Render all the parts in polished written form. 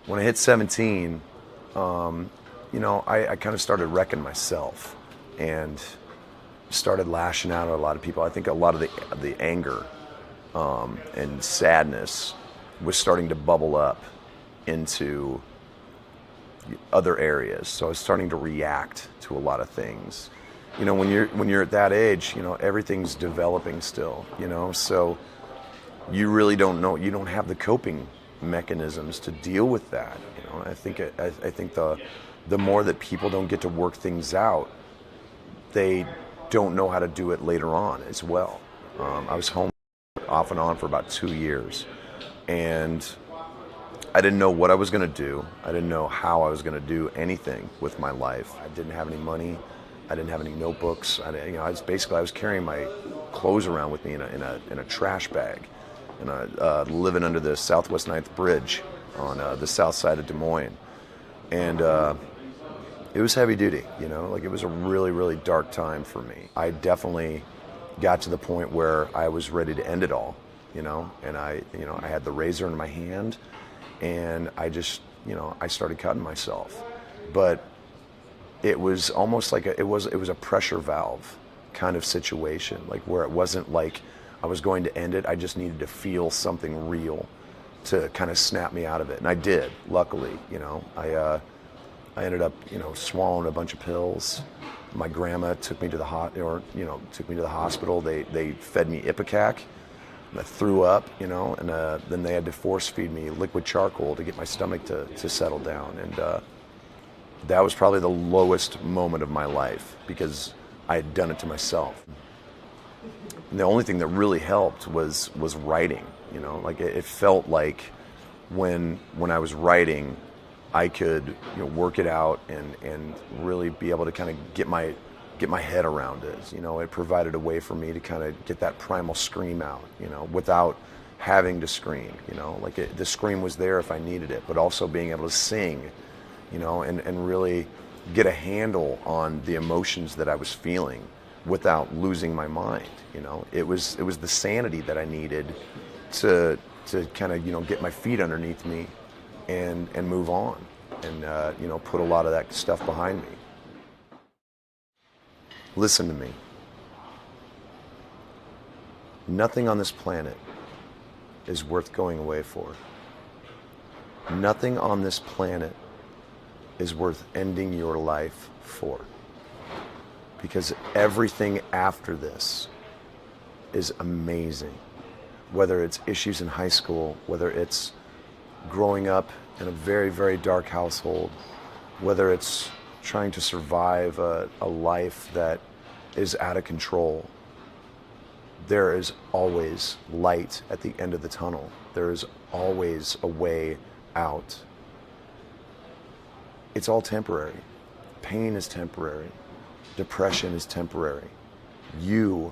When I hit 17, I kind of started wrecking myself and started lashing out at a lot of people. I think a lot of the anger and sadness was starting to bubble up into other areas. So I was starting to react to a lot of things. When you're at that age, everything's developing still. So you really don't know. You don't have the coping mechanisms to deal with that. I think the more that people don't get to work things out, they don't know how to do it later on as well. I was home off and on for about 2 years, and I didn't know what I was going to do. I didn't know how I was going to do anything with my life. I didn't have any money. I didn't have any notebooks. I was carrying my clothes around with me in a trash bag, and living under the Southwest 9th Bridge on the south side of Des Moines, and it was heavy duty. It was a really, really dark time for me. I definitely got to the point where I was ready to end it all, and I had the razor in my hand, and I just, I started cutting myself. But it was almost like it was a pressure valve kind of situation, like where it wasn't like I was going to end it. I just needed to feel something real to kind of snap me out of it, and I did. Luckily, I ended up, swallowing a bunch of pills. My grandma took me to the hospital. They fed me Ipecac. I threw up, and then they had to force feed me liquid charcoal to get my stomach to settle down. And that was probably the lowest moment of my life because I had done it to myself. And the only thing that really helped was writing. It felt like when I was writing, I could work it out and really be able to kind of get my head around it. It provided a way for me to kind of get that primal scream out, without having to scream. The scream was there if I needed it, but also being able to sing, and really get a handle on the emotions that I was feeling without losing my mind. It was the sanity that I needed to kind of get my feet underneath me and move on, and put a lot of that stuff behind me. Listen to me. Nothing on this planet is worth going away for. Nothing on this planet is worth ending your life for. Because everything after this is amazing. Whether it's issues in high school, whether it's growing up in a very, very dark household, whether it's trying to survive a life that is out of control, there is always light at the end of the tunnel. There is always a way out. It's all temporary. Pain is temporary. Depression is temporary. You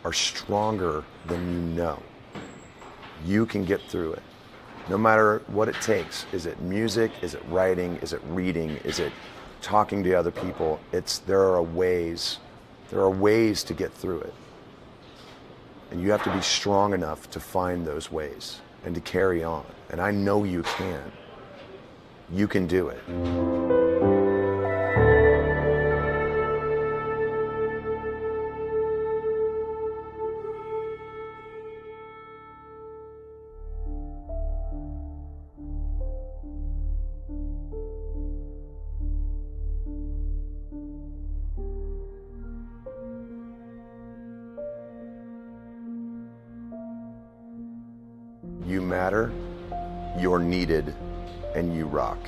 are stronger than you know. You can get through it. No matter what it takes. Is it music? Is it writing? Is it reading? Is it talking to other people? There are ways to get through it. And you have to be strong enough to find those ways and to carry on. And I know you can. You can do it. You matter, you're needed, and you rock.